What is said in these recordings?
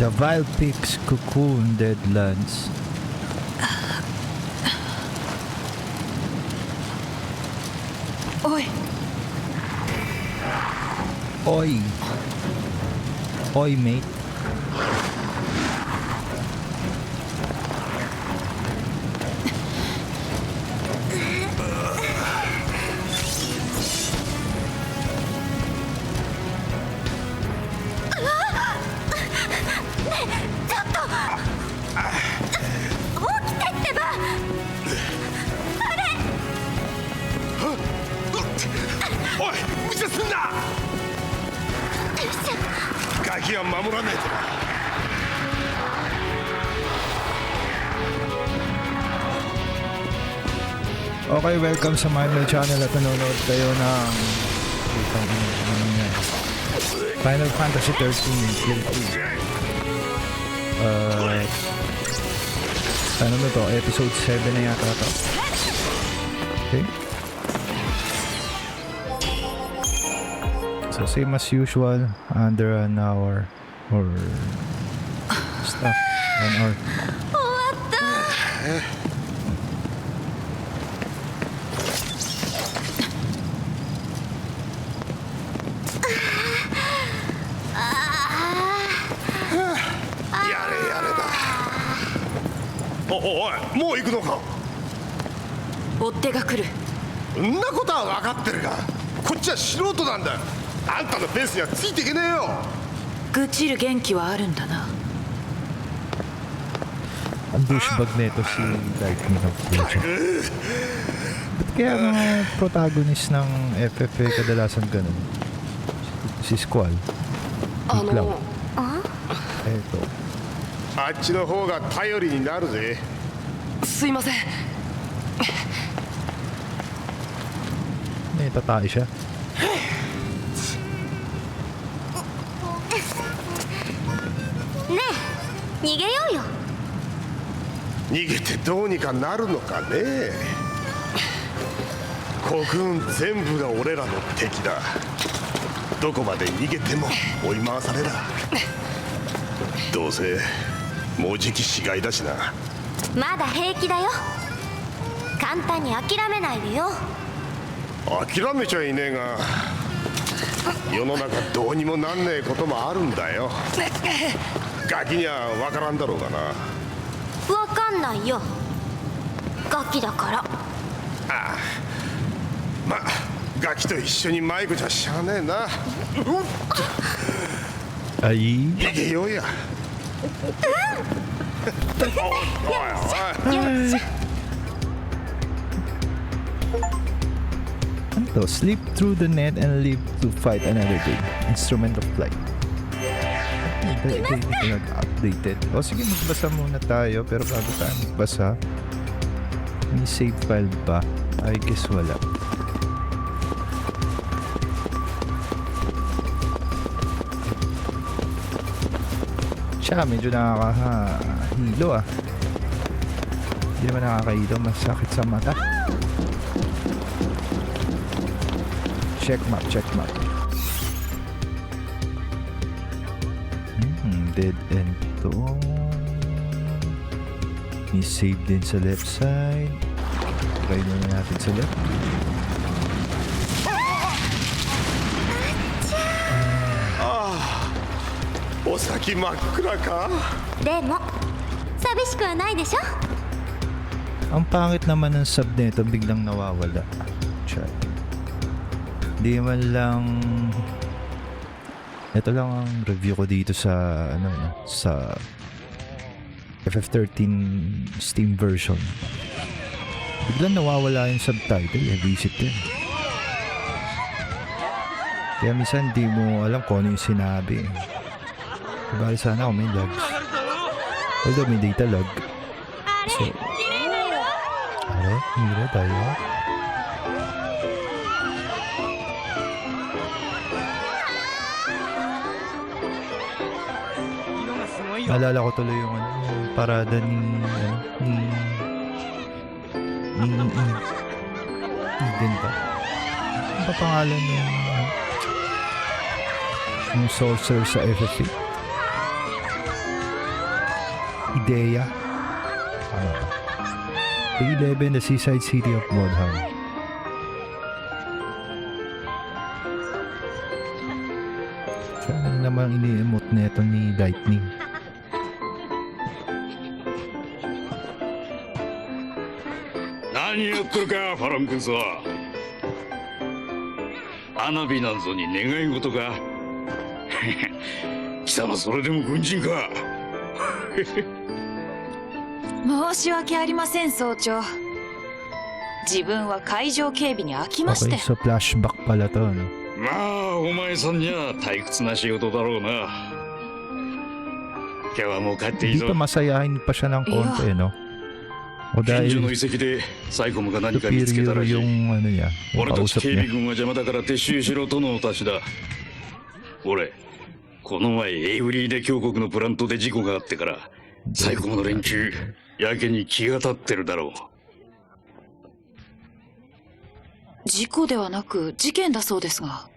The Vile Pigs Cocoon Deadlands. Oi! Oi! Oi, mate. Okay, welcome sa MindMelt channel at nanonood kayo ng Final Fantasy XIII Guild 2. Ano na to? Episode 7 na yata to. Okay. So same as usual, under an hour or stuff. 1 hour.おい、もう行くのか。追っ手が来る。そんなことは分かってるが、こっちは素人なんだ。あんたのペースにはついていけねえよ。愚痴る元気はあるんだな。Ang douchebag nito si Lightning of Future. Ba't kaya mga protagonist ng FFA kadalasan ganun? Si Squall. Cloud. Eto. あっちの方が頼りになるぜ。すいません。May tatay siya. ねえ、逃げようよ。逃げてどうにかなるのかね。国軍全部が俺らの敵だ。どこまで逃げても追い回されだ。どうせもうじき死骸だしな。まだ平気だよ。簡単に諦めないでよ。諦めちゃいねえが、世の中どうにもなんねえこともあるんだよ。ガキには分からんだろうがな。わかんないよ。ガキだから。ああ、ま、ガキと一緒に迷子じゃしゃあねえな。あい逃げようや。Ano to? Sleep through the net and live to fight another day. Instrument of flight. Nag-updated. O sige, magbasa muna tayo. Pero bago tayo magbasa, may save file ba? I guess wala. Siya, medyo nakakahilo ah. Hindi naman nakakahilo, masakit sa mata. Check map, check map. Dead end to. May save din sa left side. Try na natin sa left.お先真っ暗か。でも寂しくはないでしょ。 Ang pangit naman ng sub nito, biglang nawawala. Chat. Di man lang. Ito lang ang review ko dito sa ano sa FF13 Steam version. Biglang nawawala yung subtitle, visit din. Kaya minsan di mo alam kung ano yung sinabi. Bali sana kung may lags. Although may data lag. So, mira tayo. Naalala ko tuloy yung parada ni din pa. Ano pa pangalan yung sorcerer sa FFA? Ideya. Tama ba? Day 11, the seaside city of Bodham. Saan naman ini-emote neto ni Lightning? 何やってるかファロン君さ。花火なんぞに願い事か。貴様それでも軍人か。申し訳ありません総長。自分は海上警備に飽きまし Okay, て。 so flashback pala to, no? まあお前さんには退屈な仕事だろうな。今日はもう帰っていいぞ。 Dito masayahin pa siya ng konti, no? O 近所の dahil 遺跡でサイコムが何か見つけた superior らしい。 yung ano niya, yung 俺たち kausap 警備 niya. 軍は邪魔だから撤収しろとのお達しだ。俺この前エイブリーで峡谷のプラントで事故があってからサイコムの連中やけに気が立ってるだろう。事故ではなく事件だそうですが。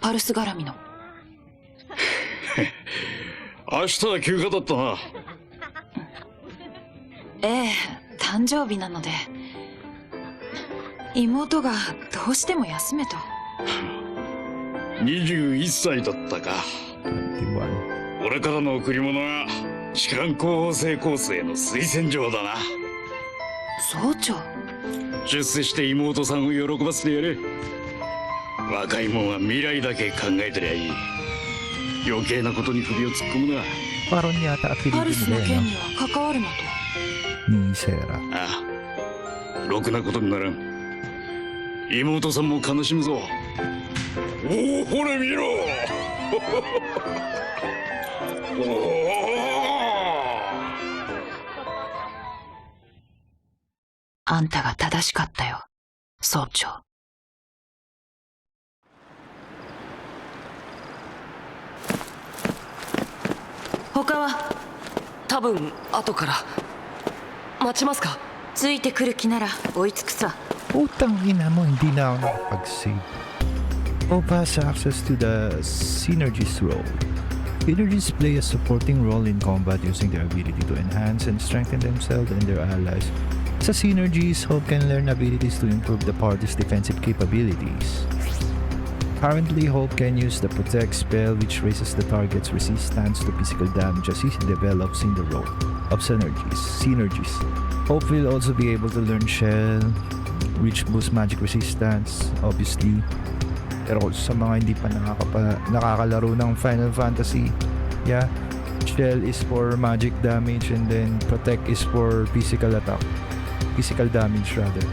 パルス絡みの。明日は休暇だったな。ええ、誕生日なので。妹がどうしても休めと。21歳だったか。 21. 俺からの贈り物は士官候補生コースへの推薦状だな。総長。出世して妹さんを喜ばせてやれ。若いもんは未来だけ考えてりゃいい。余計なことに首を突っ込むな。 Parang yata パル apelido スの nila, 件 no? には関わるなと。 Ni Sera. ああ、ろくなことにならん。妹さんも悲しむぞ。おお、ほれ見ろ。おお。あんたが正しかったよ、総長。他は多分後から待ちますか？ついてくる気なら追いつくさ。 Utang ina mo, hindi na ako nakapag-save. O pass access to the Synergies role. Synergies play a supporting role in combat using their ability to enhance and strengthen themselves and their allies. Sa Synergies, Hope can learn abilities to improve the party's defensive capabilities. Currently, Hope can use the Protect spell, which raises the target's resistance to physical damage as he develops in the role of Synergies. Hope will also be able to learn Shell, which boosts magic resistance, obviously. Pero sa mga hindi pa nakakalaro ng Final Fantasy, yeah, Shell is for magic damage and then Protect is for physical damage rather.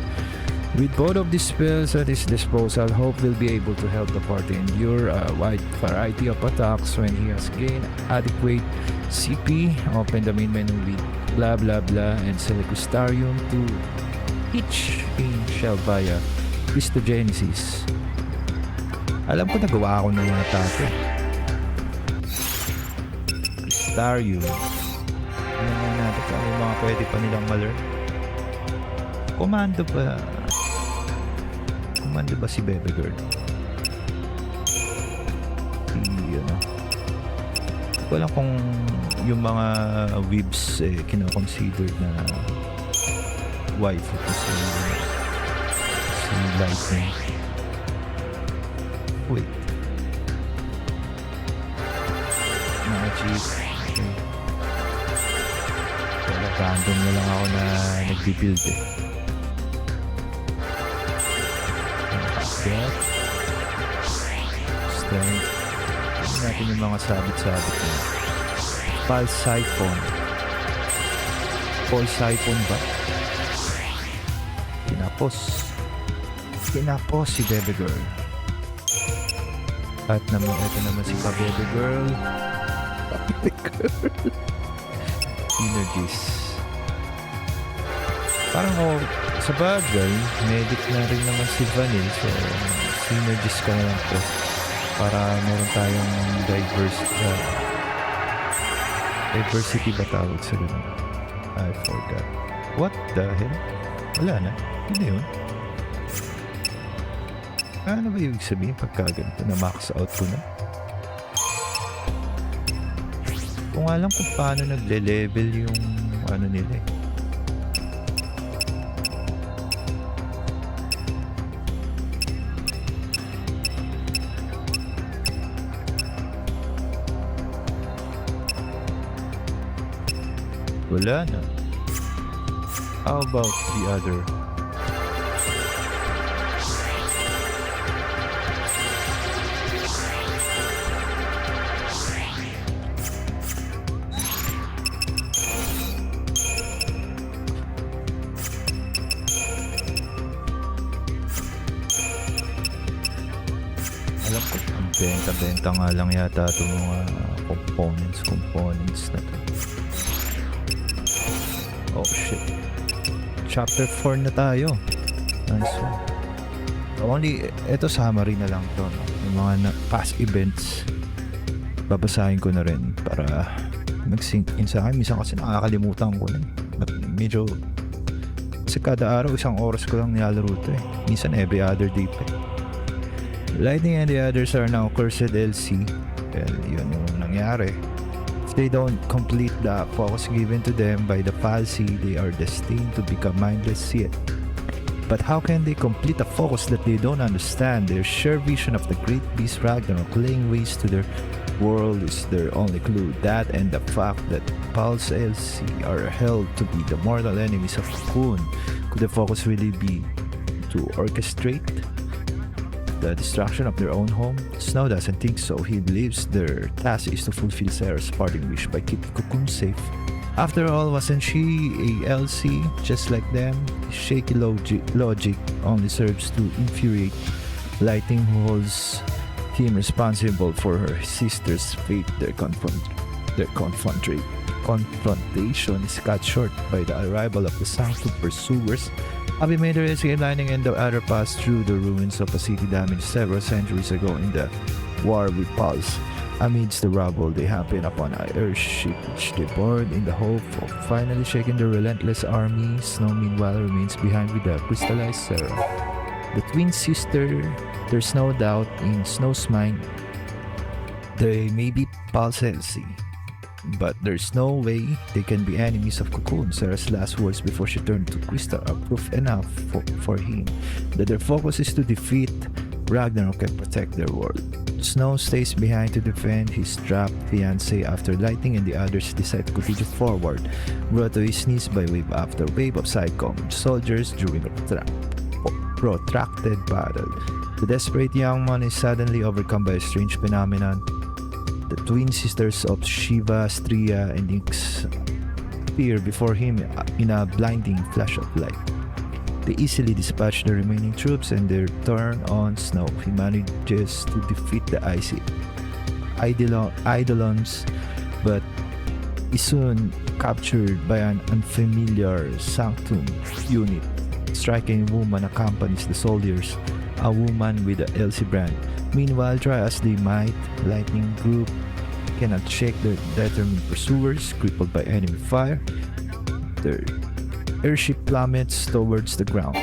With both of these spells at his disposal, Hope will be able to help the party endure a wide variety of attacks when he has gained adequate CP. Open the main menu with blah blah blah and select Crystarium to each in shell via Christogenesis. Alam ko nagawa ako ng mga tato. Crystarium. Alam nga natin kung ano yung mga pwede pa nilang ma-learn. Komando ba si Bebe Girl? Hindi ko alam kung yung mga weebs kino-considered na waifu ko si Lightning. Wait. Magic. Okay. Wala, random na lang ako na nag-build Death, Strength. Tignan natin yung mga sabit-sabit na. Pulse Siphon. Pulse Siphon ba? Kinapos si Bebe Girl. At naman, ito naman si Bebe Girl. Synergies. Parang sa bagay, medic na rin naman si Vanille, so Synergies ka na lang po para meron tayong diversity ba tawag sa ganun? I forgot. What the hell? Wala na. Yun na yun. Ano ba ibig sabihin pagka ganito na max out ko na? Kung alam kung paano nagle-level yung ano nila eh. Wala na. How about the other? Alam ko, ang benta-benta nga lang yata itong mga components na to. Oh shit. Chapter 4 na tayo. Nice one. Only, ito summary na lang to. No? Yung mga past events, babasahin ko na rin para mag-sync in sa akin. Minsan kasi nakakalimutan ko na. But medyo, kasi kada araw, 1 oras ko lang nilalaro ito eh. Minsan every other day pa eh. Lightning and the others are now cursed LC. Well, yun yung nangyari. They don't complete the focus given to them by the falsi, they are destined to become mindless yet. But how can they complete a focus that they don't understand? Their sheer vision of the great beast Ragnarok laying waste to their world is their only clue. That and the fact that Pulse LC are held to be the mortal enemies of Kun. Could the focus really be to orchestrate the destruction of their own home? Snow doesn't think so. He believes their task is to fulfill Sarah's parting wish by keeping Cocoon safe. After all, wasn't she a LC just like them? Shaky logic only serves to infuriate Lightning, who holds him responsible for her sister's fate. Their confrontation is cut short by the arrival of the Sanctum pursuers. Having made their escape, Lightning and the other passed through the ruins of a city damaged several centuries ago in the war with Pulse. Amidst the rubble, they happen upon an airship which they board in the hope of finally shaking the relentless army. Snow meanwhile remains behind with the crystallized Sarah. The twin sister, there's no doubt in Snow's mind they may be Pulse LC, but there's no way they can be enemies of Cocoon. Sarah's last words before she turned to Crystal are proof enough for him that their focus is to defeat Ragnarok and protect their world. Snow stays behind to defend his trapped fiancé after Lightning and the others decide to continue forward, brought to his knees by wave after wave of sidecom soldiers during a protracted battle. The desperate young man is suddenly overcome by a strange phenomenon. The twin sisters of Shiva, Striya, and Nyx appear before him in a blinding flash of light. They easily dispatch the remaining troops and they turn on Snow. He manages to defeat the icy Eidolons, but is soon captured by an unfamiliar Sanctum unit. Striking woman accompanies the soldiers, a woman with the LC brand. Meanwhile, try as they might, Lightning Group cannot shake their determined pursuers, crippled by enemy fire. Their airship plummets towards the ground.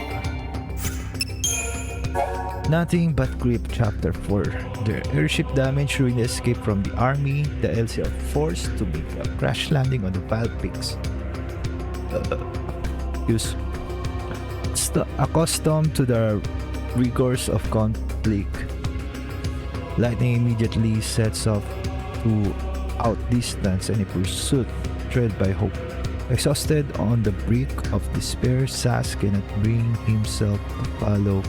Nothing but creep. Chapter 4. Their airship damage during the escape from the army, the LC are forced to make a crash landing on the Vile Peaks. Accustomed to the rigors of conflict, Lightning immediately sets off to outdistance any pursuit tread by hope. Exhausted on the brink of despair, Sas cannot bring himself to follow.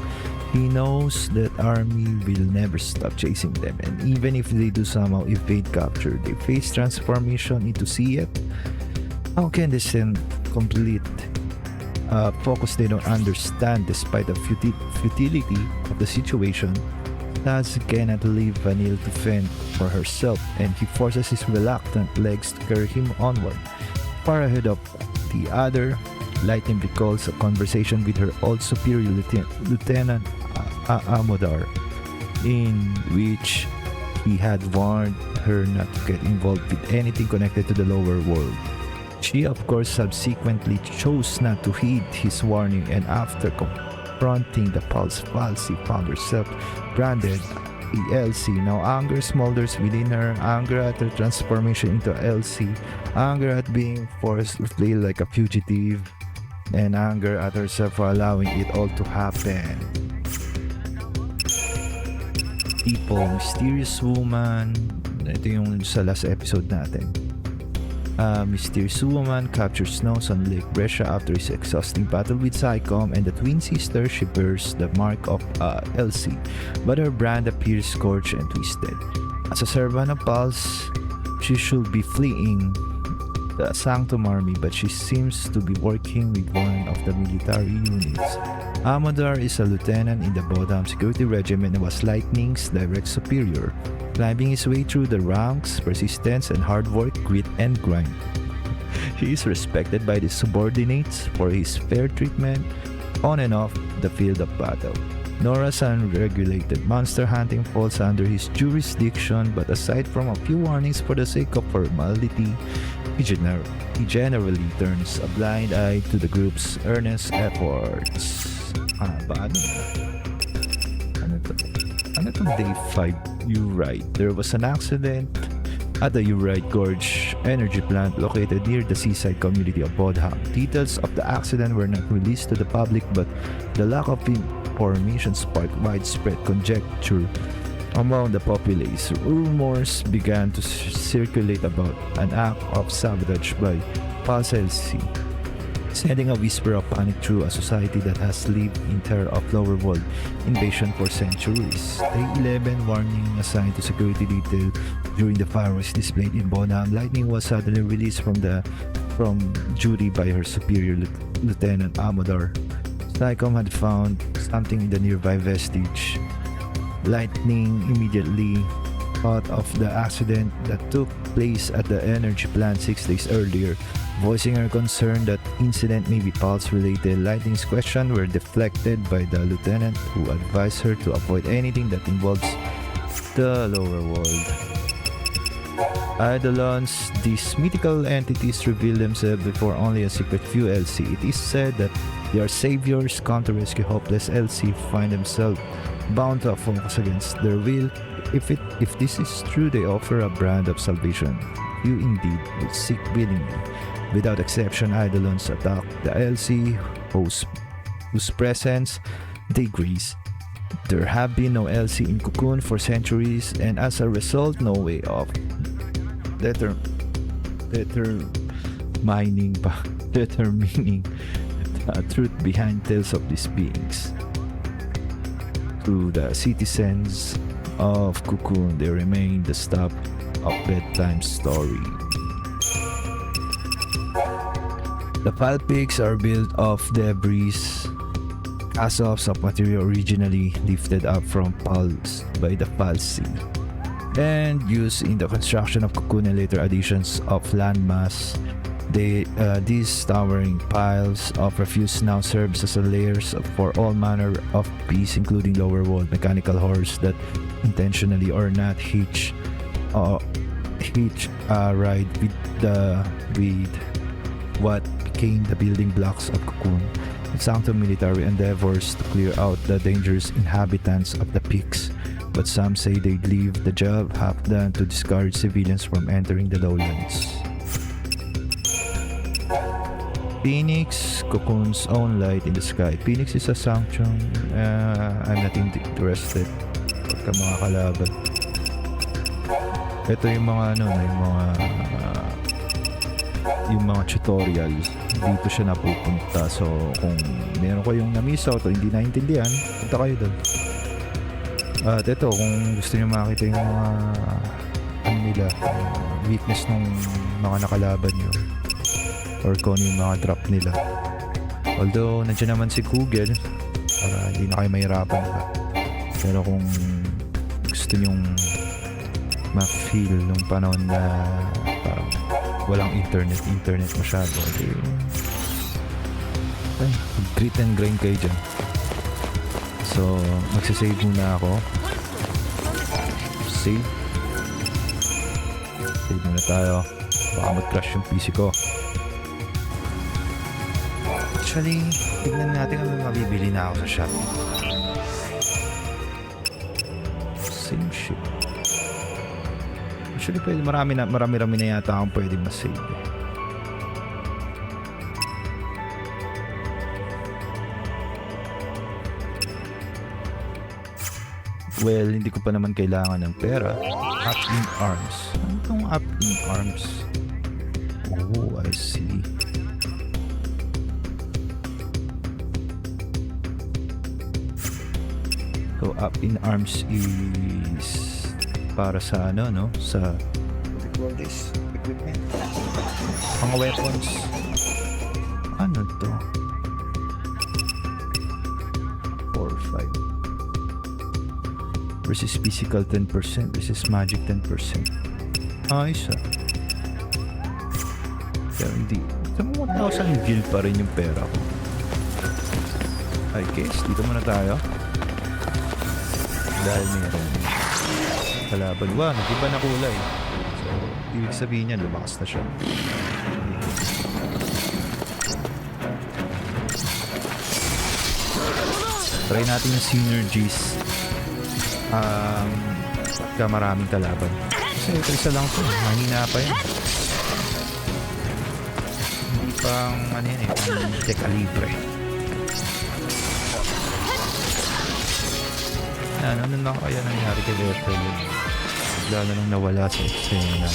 He knows that army will never stop chasing them, and even if they do somehow evade capture, they face transformation into Siyet. How can they send complete focus they don't understand despite the futility of the situation? Sas cannot leave Vanille to fend for herself, and he forces his reluctant legs to carry him onward. Far ahead of the other, Lightning recalls a conversation with her old superior Lieutenant Amodar, in which he had warned her not to get involved with anything connected to the lower world. She, of course, subsequently chose not to heed his warning, and after confronting the Pulse Falsi, found herself branded Elsie. Now anger smolders within her, anger at her transformation into Elsie, anger at being forced to feel like a fugitive, and anger at herself for allowing it all to happen. People, mysterious woman. Ito yung sa last episode natin. Mysterious woman captures Snows on Lake Brescia after his exhausting battle with Psychom and the twin sister. She bears the mark of Elsie, but her brand appears scorched and twisted. As a servant of Pulse, she should be fleeing the Sanctum Army, but she seems to be working with one of the military units. Amador is a lieutenant in the Bodham Security Regiment and was Lightning's direct superior, climbing his way through the ranks, persistence and hard work, grit and grind. He is respected by his subordinates for his fair treatment on and off the field of battle. Nora's unregulated monster hunting falls under his jurisdiction, but aside from a few warnings for the sake of formality, he generally turns a blind eye to the group's earnest efforts. Ano to day 5? You're right. There was an accident at the Urite Gorge energy plant located near the seaside community of Bodham. Details of the accident were not released to the public, but the lack of information sparked widespread conjecture among the populace. Rumors began to circulate about an act of sabotage by Pulse, sending a whisper of panic through a society that has lived in terror of lower world invasion for centuries. Day 11 warning assigned to security detail during the fireworks displayed in Bonham. Lightning was suddenly released from duty by her superior, Lieutenant Amador. Psychom had found something in the nearby vestige. Lightning immediately thought of the accident that took place at the energy plant 6 days earlier. Voicing her concern that incident may be Pulse-related, Lightning's questions were deflected by the lieutenant, who advised her to avoid anything that involves the lower world. Eidolons, these mythical entities reveal themselves before only a secret few Elsie. It is said that they are saviors come to rescue hopeless Elsie, find themselves bound to a focus against their will. If this is true, they offer a brand of salvation. You indeed will seek willingly. Without exception, Eidolons attack the Elsie, whose presence they grace. There have been no Elsie in Cocoon for centuries, and as a result, no way of determining the truth behind tales of these beings. To the citizens of Cocoon, they remain the stuff of bedtime story. The file pigs are built of debris, cast-offs of material originally lifted up from Pulse by the Pulse and used in the construction of Cocoon and later additions of landmass. These towering piles of refuse now serves as a layers for all manner of beasts, including lower world mechanical horrors that intentionally or not hitch a ride with what became the building blocks of Cocoon. Sanctum military endeavors to clear out the dangerous inhabitants of the peaks, but some say they'd leave the job half done to discourage civilians from entering the lowlands. Phoenix, Cocoon's own light in the sky. Phoenix is a sanctum. I'm not interested. Pagka mga kalaban. Ito yung mga yung mga tutorial. Dito siya napupunta. So kung meron kayong na-miss out o hindi naintindihan, punta kayo doon. At ito, kung gusto nyo makita yung mga weakness ng mga nakalaban nyo, or kung yung mga drop nila. Although nandiyan naman si Google para hindi na kayo mahirapan pa. Pero kung gusto nyong ma-feel nung panahon na parang walang internet masyado, grit and grind kayo dyan. So magsasave muna ako. Save muna tayo, baka mag-crash yung PC ko. Actually, tignan natin kung mabibili na ako sa shop. Save. Actually, pwede, marami-rami na yata akong pwede mas-save. Well, hindi ko pa naman kailangan ng pera. Up in arms. Ano itong up in arms? Oh, I see. So, up in arms is para sa ano, no? Sa what do you call this? Equipment. Mga weapons. Ano to? 4, 5. Versus physical 10%, versus magic 10%. Ayos ah. Pero hindi. Ito mo 1,000 gil pa rin yung pera ko. Ay, guys, dito muna tayo. Dahil meron kalaban. Wow, nag-iba na kulay. So, ibig sabihin niya, lumakas na siya. Try natin yung synergies. Pagka maraming kalaban. Kasi ito isa lang ito. Mahina pa yun. Hindi pang ano yan eh. Pang dekalibre. Ano na kaya nangyari kay Bertel yun? Bigla na nang nawala sa eksena.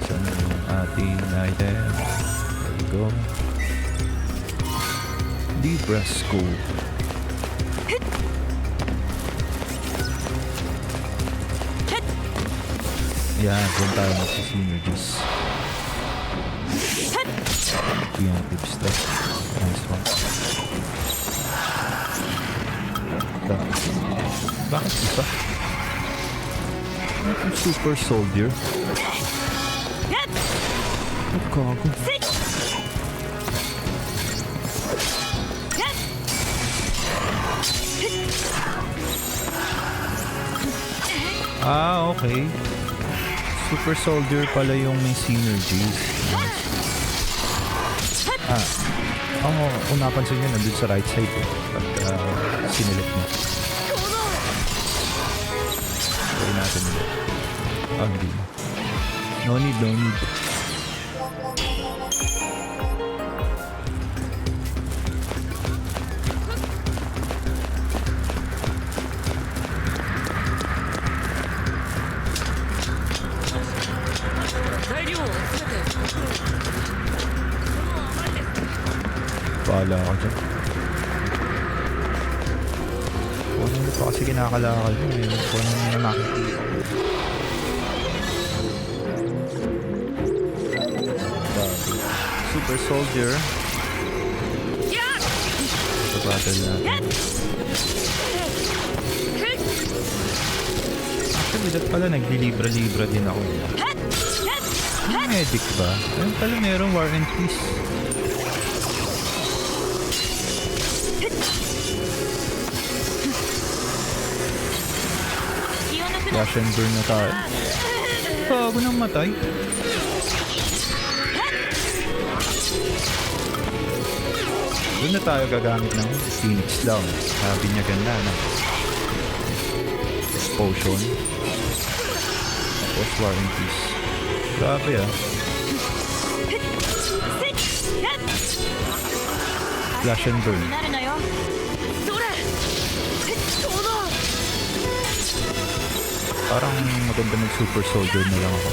Saan na yung ating item? There we go. Libra School. Yan, doon tayo magsi-synergies. Preemptive stuff. Nice one. Bakit iba? Ano itong super soldier? Oh, gago. Ah, okay. Super soldier pala yung may synergies. Ah, kung napansin nyo, nandun sa right side eh. Pag sinelect mo. Pwede natin nila. Ah, hindi. No need. Paala ako dyan. Ano pa kasi kinakalakal mo eh. Kung ano na nakikita. Super soldier. Ito battle natin. Actually, dat pala nagli-libra-libra din ako. Medic ba? Ayun pala merong War and Peace. Flash and burn na tayo. Bago nang matay. Doon na tayo gagamit ng Phoenix Down. Sabi niya ganda na. Potion. Tapos War and Peace. Grabe ah. Flash and burn. Parang maganda mag super soldier na lang ako.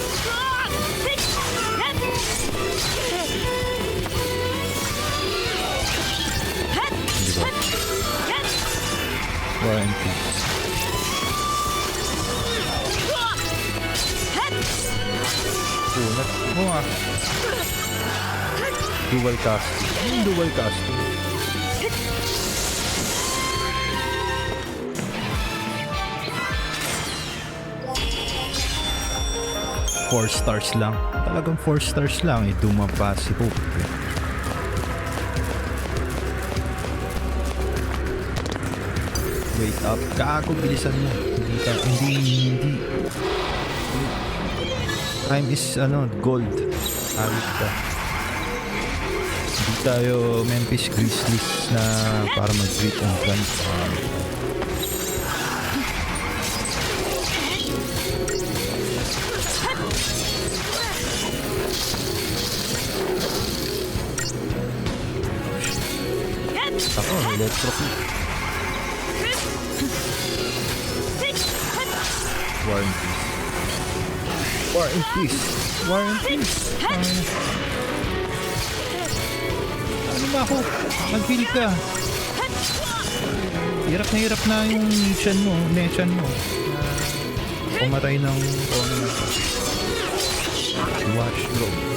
Hindi ba? War and Peace. Dual casting. Yung dual casting. 4 stars lang. Talagang 4 stars lang. Dumapa si Hope. Wait up. Kaako, bilisan mo. Hindi. Time is, gold. Alit ka. Hindi tayo Memphis Grizzlies na para mag-greet ang gun. Electrocute. War and Peace. War and Peace. War and Peace. Ano ba ako? Mag-heal ka. Hirap na yung nechan mo. Pumatay ng watch drone.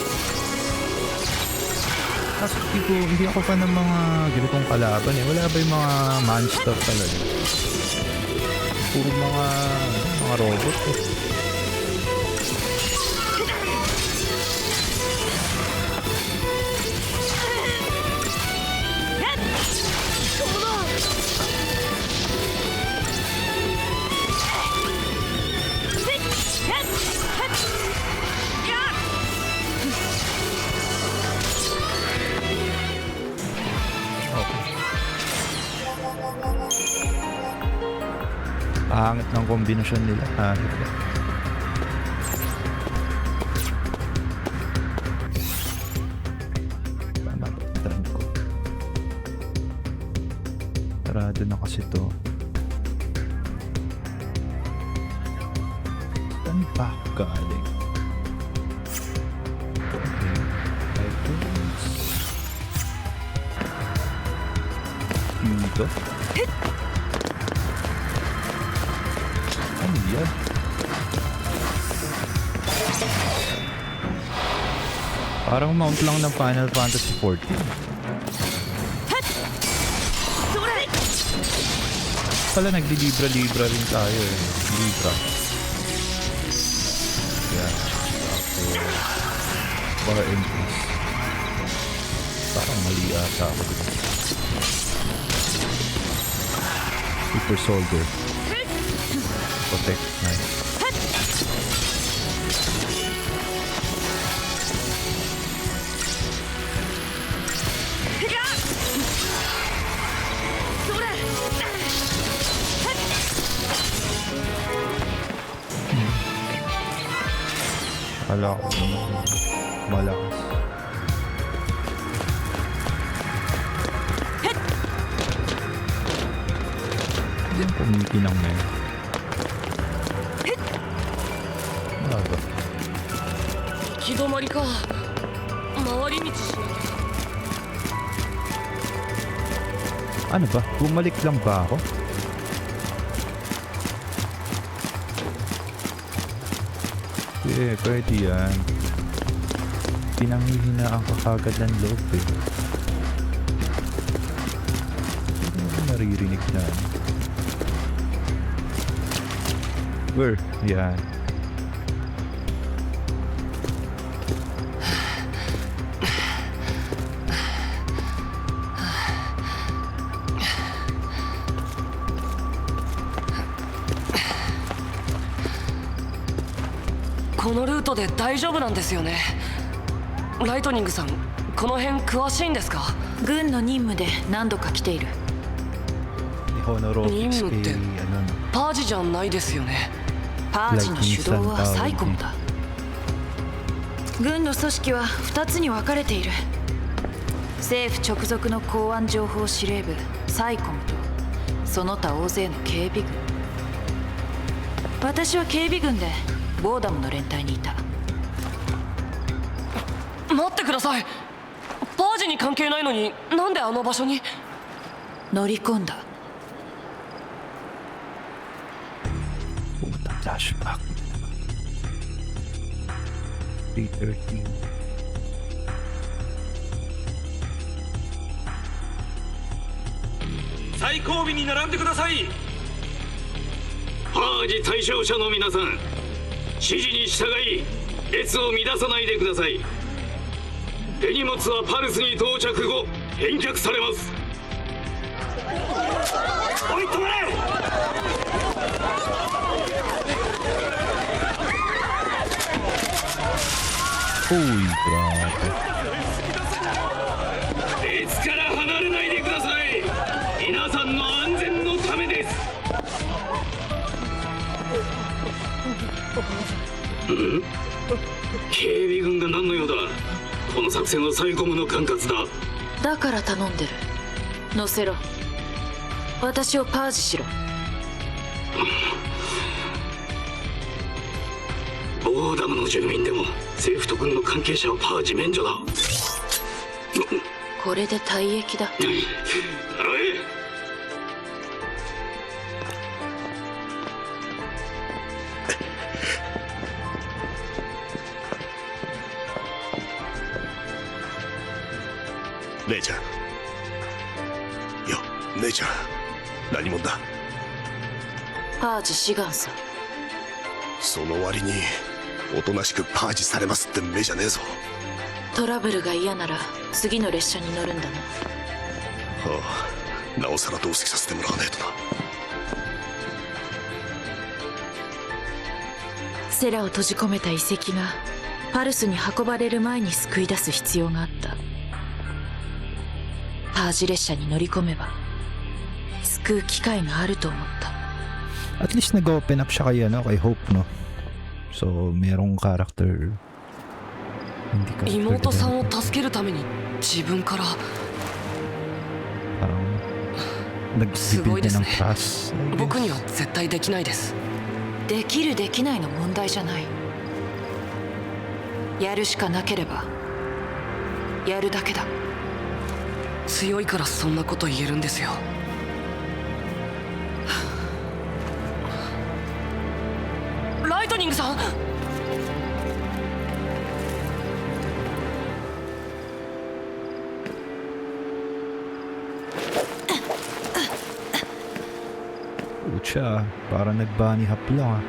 Kaso hindi ako pa ng mga ganitong kalaban eh. Wala ba yung mga monster talaga? Puro mga robot eh. Pangit ng kombinasyon nila. Pangit ba? Tama ba? Tran ko. Sarado na kasi to. Saan pa ako galing? Okay. Items. Dito. Ano yan? Parang mount lang ng Final Fantasy XIV. Pala nagli-libra rin tayo eh. Libra. Yan. Tapos War and Peace. Parang mali ata ako dito. Super Soldier. Protect. Nice. Kala ko malakas. Yan kumikinang na yun. Wala ba? 行き止まりか。回り道しなきゃ。 Ano ba? Bumalik lang ba ako? Eh, pwede yan. Pinanghihinaan ka kagad ng loob eh. Hindi mo naririnig na. Where? Yan.このルートで大丈夫なんですよね。ライトニングさん、この辺詳しいんですか？軍の任務で何度か来ている。任務ってパージじゃないですよね。パージの主導はサイコムだ。軍の組織は2つに分かれている。政府直属の公安情報司令部サイコムとその他大勢の警備軍。私は警備軍でボーダムの連隊にいた。待ってください。パージに関係ないのになんであの場所に？乗り込んだ。フラッシュバック。313。最後尾に並んでください。パージ対象者の皆さん、指示に従い列を乱さないでください。手荷物はパルスに到着後返却されます。おい止まれ。Uy, grabe. 列から離れないでください。皆さんの安全のためです。警備軍が何の用だ。この作戦はサイコムの管轄だ。だから頼んでる。乗せろ。私をパージしろ。ボーダムの住民でも政府と軍の関係者をパージ免除だ。これで退役だ。はい。姉ちゃん。いや、姉ちゃん。何者だ。パージ志願さ。その割におとなしくパージされますって目じゃねえぞ。トラブルが嫌なら次の列車に乗るんだな。はあ、なおさら同席させてもらわないとな。セラを閉じ込めた遺跡がパルスに運ばれる前に救い出す必要があった。パージ列車に乗り込めば救う機会があると思った。 At least nag-open up siya kay, kay Hope, no? So, merong character. Hindi ka 妹さんを助けるために自分から。 parang すごい nag-build です na ね ng trust. I guess. 僕には絶対できないです。できるできないの問題じゃない。やるしかなければやるだけだ。強いからそんなこと言えるんですよ。ライトニングさん。Pucha, parang nag-bunny hop lang, ah.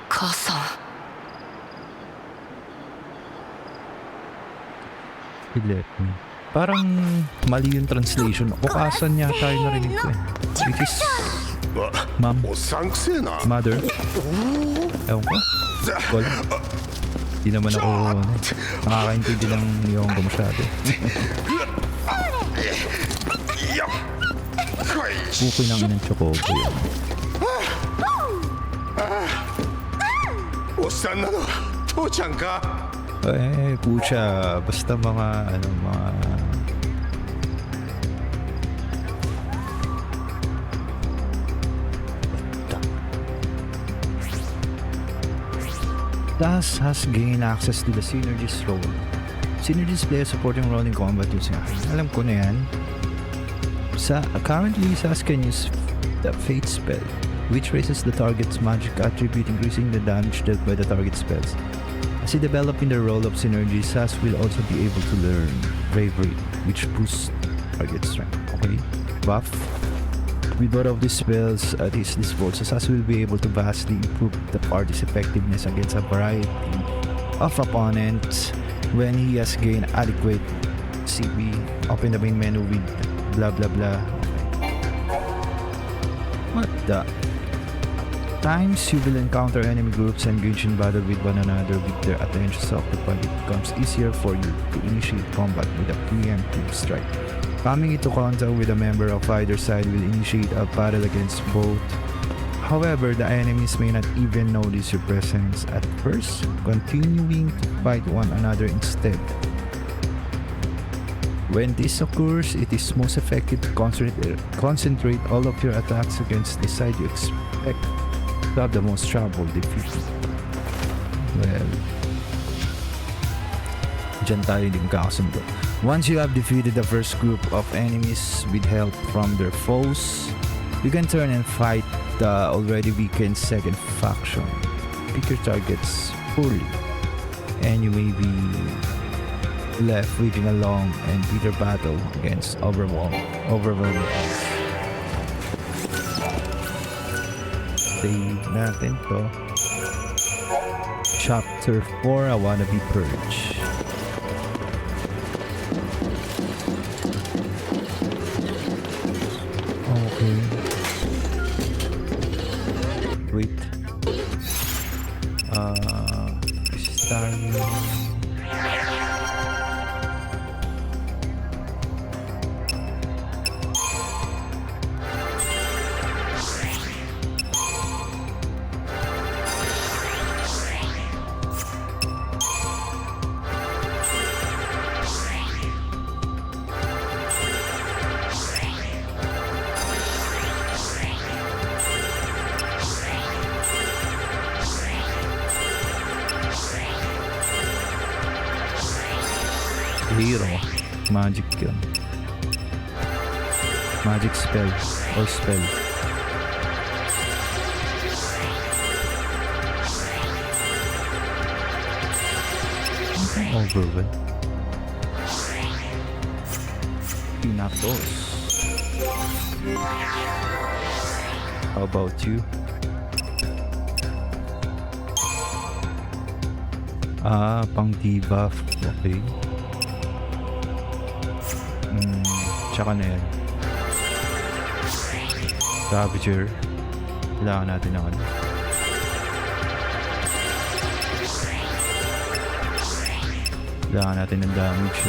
母さん。 Philip. Parang mali yung translation. Bukasan yata yung narinig ko, eh. It is わ、 mom, おっさんくせえな。 mother. Ewan ko. Call. Di naman ako nakakaintindi ng Nihongo masyado. いや、はい。 Bukoy ng inang chocobo yun. おっさんなの父ちゃんか。 Eh, pucha. Basta mga, mga... Das has gained access to the Synergist role. Synergist play a supporting role in combat using alam ko na yan. Currently, Sas can use the Fate spell, which raises the target's magic attribute, increasing the damage dealt by the target spells. As he develops in the role of Synergy, Sas will also be able to learn Bravery, which boosts target strength. Okay? Buff. With both of these spells at his disposal, Sas will be able to vastly improve the party's effectiveness against a variety of opponents when he has gained adequate CP. Open the main menu with blah blah blah. What the? Times you will encounter enemy groups engaged in battle with one another with their attentions occupied, it becomes easier for you to initiate combat with a preemptive strike. Coming into contact with a member of either side will initiate a battle against both. However, the enemies may not even notice your presence at first, continuing to fight one another instead. When this occurs, it is most effective to concentrate all of your attacks against the side you expect to have the most trouble defeating. Well, dyan tayo hindi magkakasundo. Once you have defeated the first group of enemies with help from their foes, you can turn and fight the already weakened second faction. Pick your targets fully, and you may be left waging a long and bitter battle against overwhelming odds. Save natin to. Chapter 4, I Wanna Be Purge. Okay. Wait. Starting. hero. Magic yun. Magic spell or spell. Overwhelm. Pinatos. How about you? Pang debuff. Okay. Tsaka na yan. Ravager. Kailangan natin ng ano. Kailangan natin ng damage.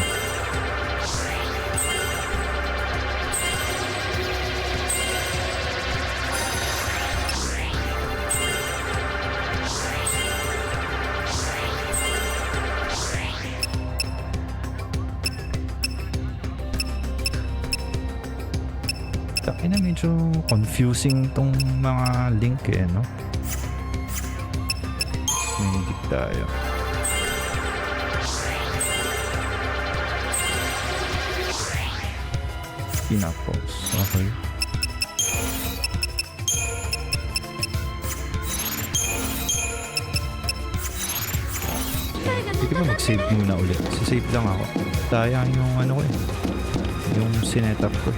Takin na medyo confusing tong mga link eh, no? Medic tayo. Pinapos. Okay. Pwede ba mag-save muna ulit? Save lang ako. Sayang yung ano ko eh. Yung sinetup ko.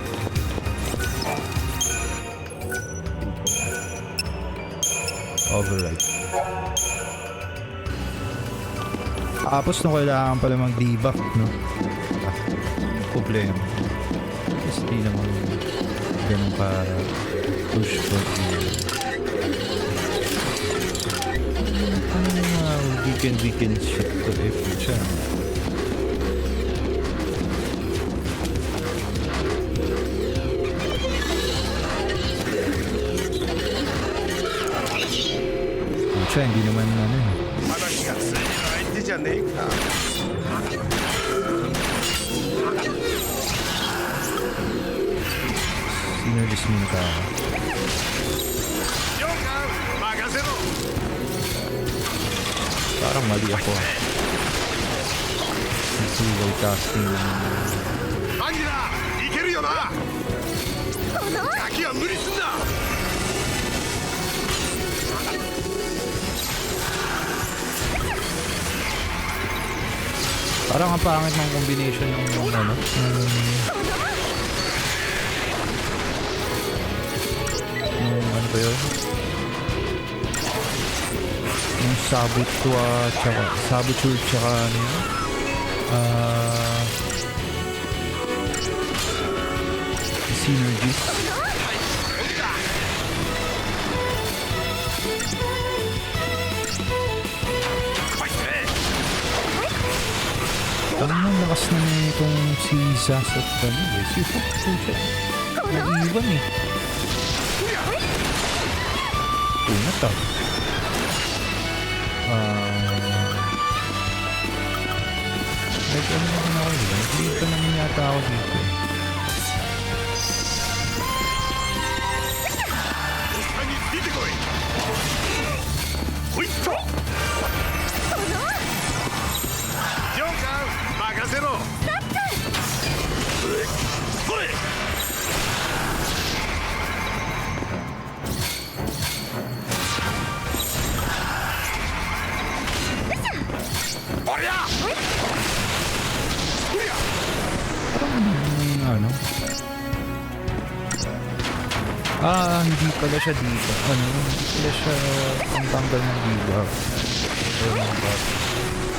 Override. Tapos nung kailangan pala mag-debuff, no? Problema. Kasi di naman ganun para push for weekend shit to if siya. Siya, hindi naman ano eh. Sinergis muna tayo. Parang mali ako. Visual casting lang. Parang ang pangit ng combination ng ano. Ano ba yun? Yung saboteur tsaka ano yun? Synergies. Ang lakas na itong si Zaz at ano eh. Si Fuchsia. Naiwan eh. Una to. Nag-ano naman ako dito. Nag-leave naman yata ako dito. Hindi pala siya dito. Hindi pala siya ang tanggal ng debuff.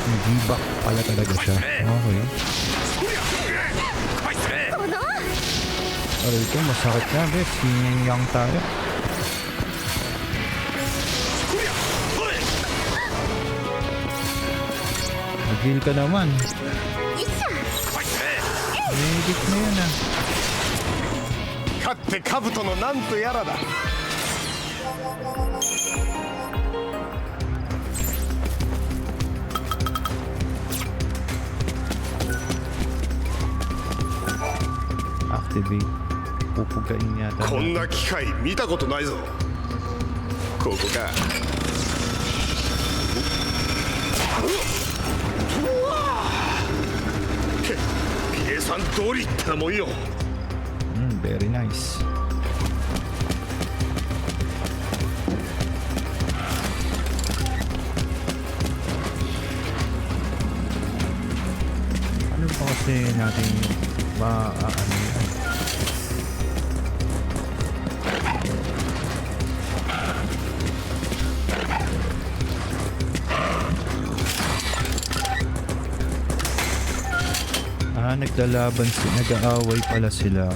Ang debuff pala talaga siya. Okay. Pero ito, masakit na, bes. Yang tayo. Mag-heal ka naman. Medic na yan ah. 勝って兜のなんとやらだ。Activate. Pupugain yata. こんな機械見たことないぞ。ここか。うわ！結計算通りってなもんよ。 Very nice. Ano pa kasi natin maaano yan? Naglalaban sila, nag-aaway pala sila.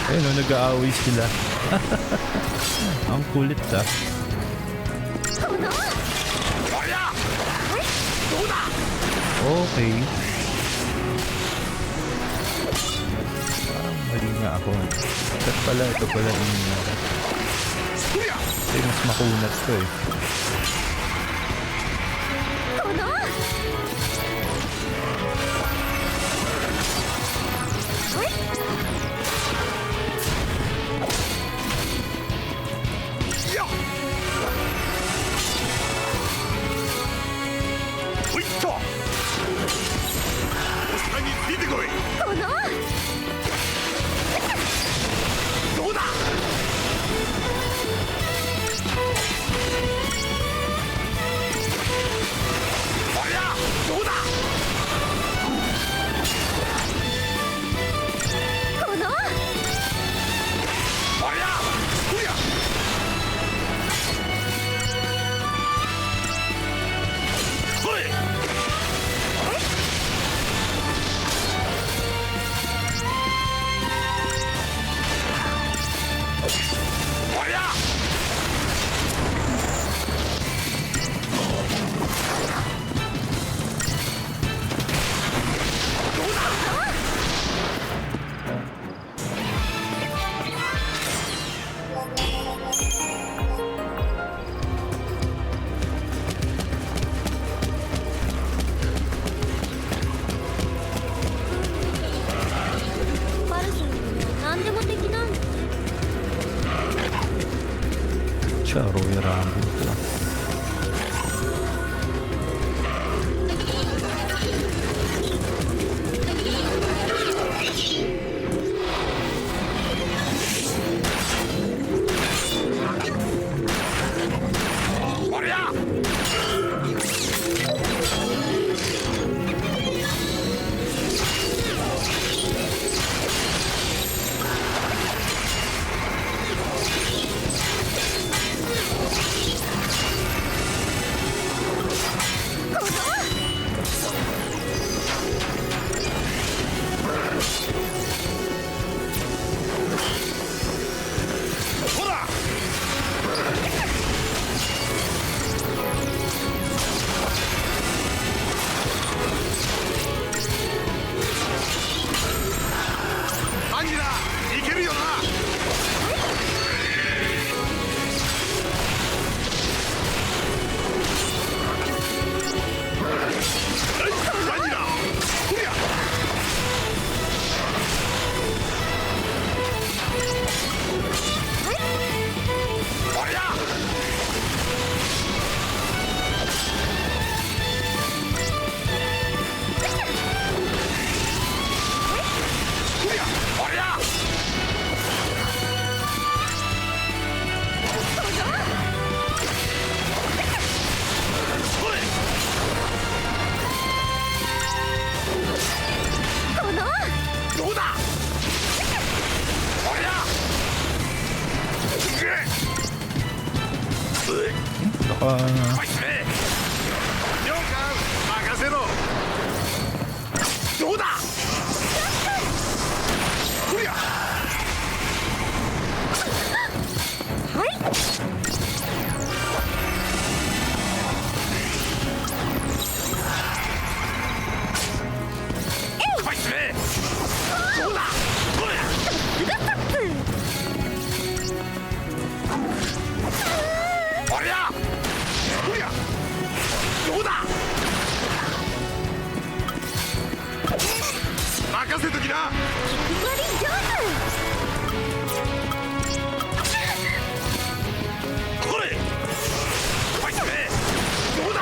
Ayun, nag-aaway sila. Ang kulit ah. Okay. Parang mali nga ako. Ito pala yung kasi mas makunat ko eh. な。割り上これファイトめどうだ。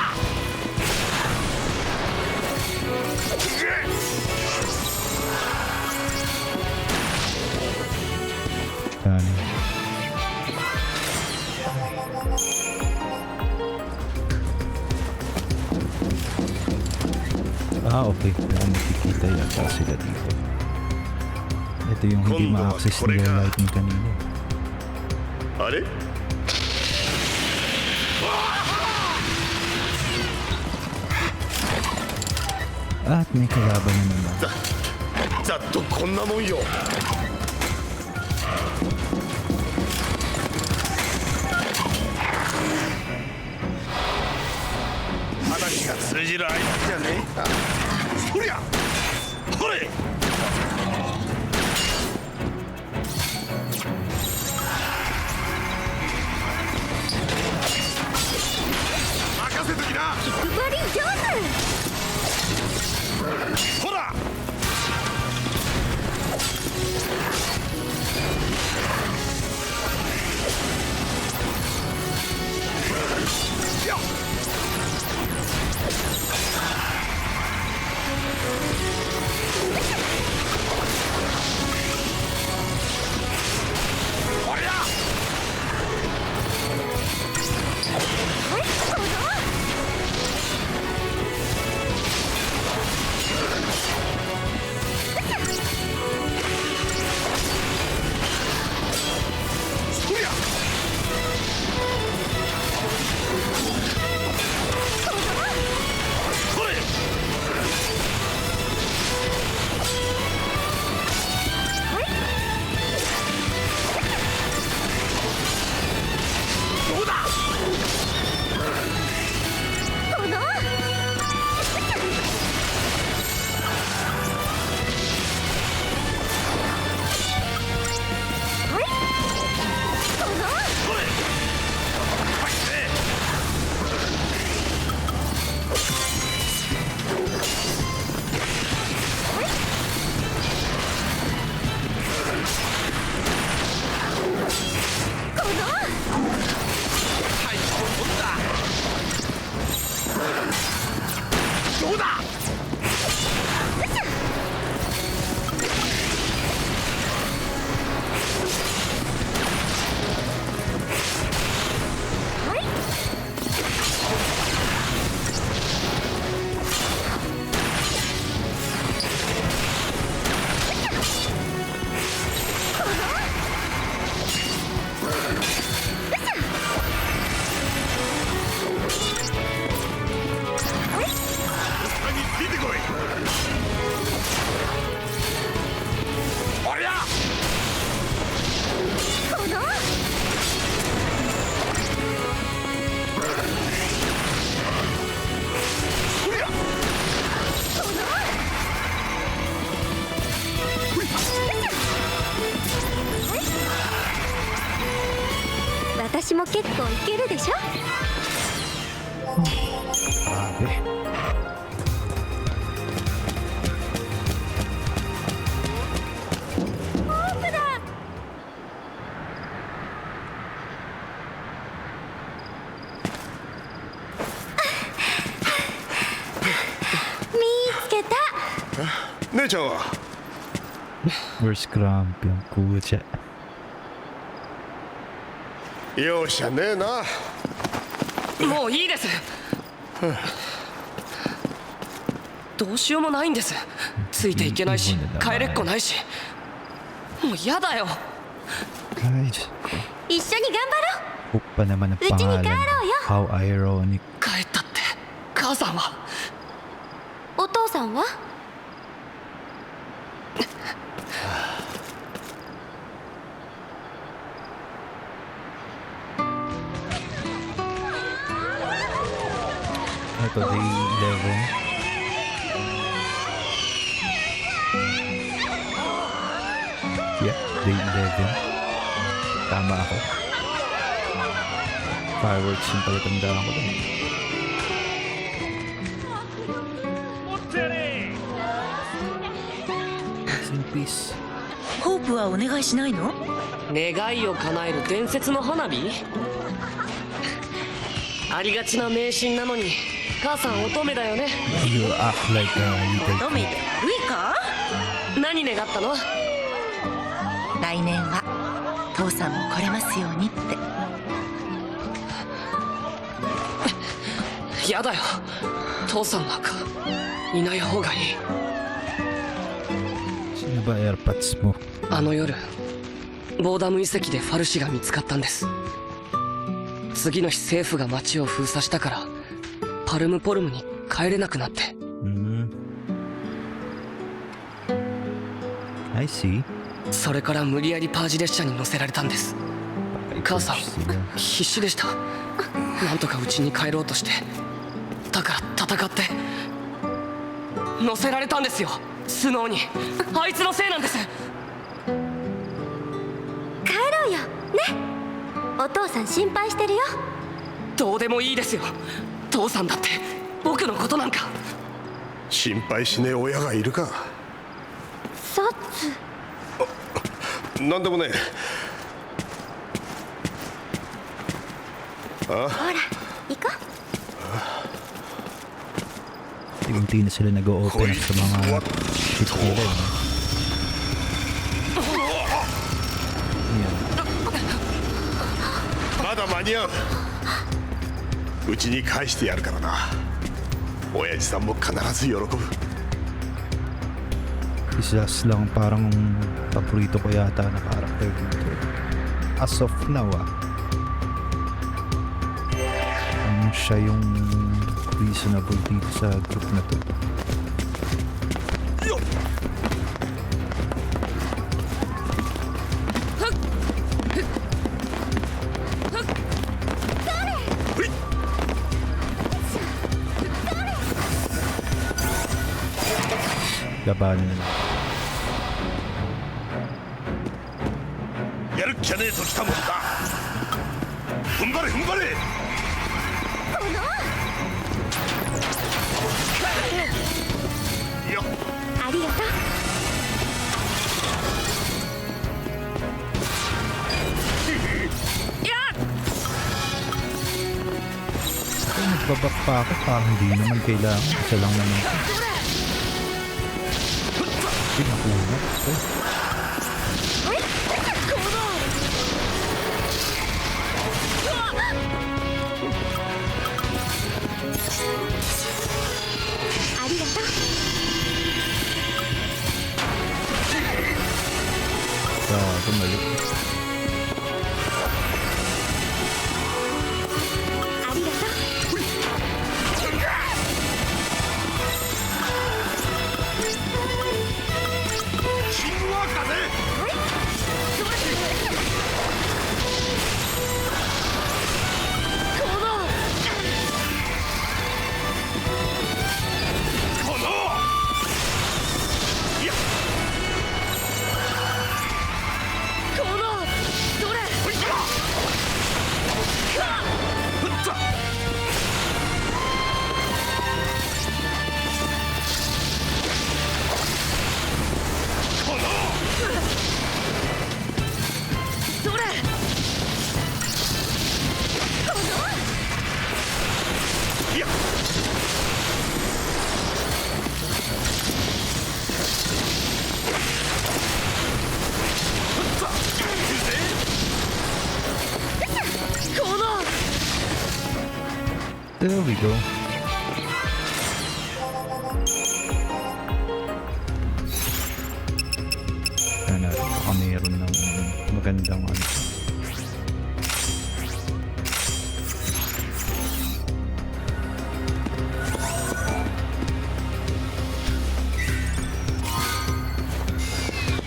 Ano. Okay. Nakikita yata sila dito. Ito yung hindi ma-access ni Lightning kanina. あれ。At may kalaban na naman. ざっとこんなもんよ。話が通じる相手じゃねえか。そりゃほれ。任せときな。割り上ほら。よっ。こりゃ。そりゃ。これ。どうだ。これ。はいね。はい、こんだ。どうだ。下についてこい。おりゃ。おりゃ。私も結構いけるでしょ。 Grabe. Mitsuketa. 姉ちゃんは。 Where's Cramp yung kucha? 容赦ねえな。もういいです。どうしようもないんです。ついていけないし帰れっこないし、もう嫌だよ。 Ay, Diyos ko. 一緒に頑張ろう。 Hook pa naman ang Uchi ni pangalan. Karo, yo. How ironic. 帰ったって母さんは。お父さんは。 Ito, day 11. Yeah, day 11. Tama ako. Fireworks yung palatandaan ko dun. please. ホープはお願いしないの？願いを叶える伝説の花火。ありがちな迷信なのに母さん乙女だよね。 You act like a little トミーでウイカ？何願ったの？来年は父さんも来れますようにって。やだよ、父さんなんかいない方がいい。 Sino ba AirPods mo? あの夜ボーダム遺跡でファルシが見つかったんです。次の日政府が街を封鎖したからパルムポルムに帰れなくなって。I see. それから無理やりパージ列車に乗せられたんです。母さん必死でした。なんとか家に帰ろうとして、だから戦って乗せられたんですよ、スノーに。あいつのせいなんです。帰ろうよね。お父さん心配してるよ。どうでもいいですよ、父さんだって僕のことなんか。心配しねえ親がいるか。サツ、なんでもねえ。あ、ほら行こう。 Unti na sila nag-o-open up sa mga ship nila. Yan. まだ間に合う。うちに返してやるからな。親父さんも必ず喜ぶ。 Si Zaz lang parang paborito ko yata na karakter dito. As of now siya yung reasonable dito sa group na to. Labanan na lang. やるっきゃねえときたもんだ。踏ん張れ踏ん張れ。よっ、ありがとう。 Kung nagbabak pa ako, parang hindi naman kailangan. Isa lang naman. Pinakunat ito. Bumalik. ありがとう。 There we go. Sana baka mayroon ng magandang ano.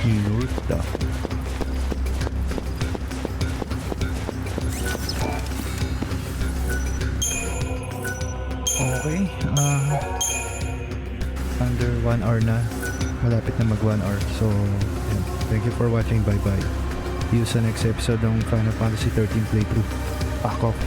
Yurta. Okay, under 1 hour na. Malapit na mag 1 hour. So, yeah. Thank you for watching. Bye bye. See you sa next episode ng Final Fantasy XIII playthrough. Pack off.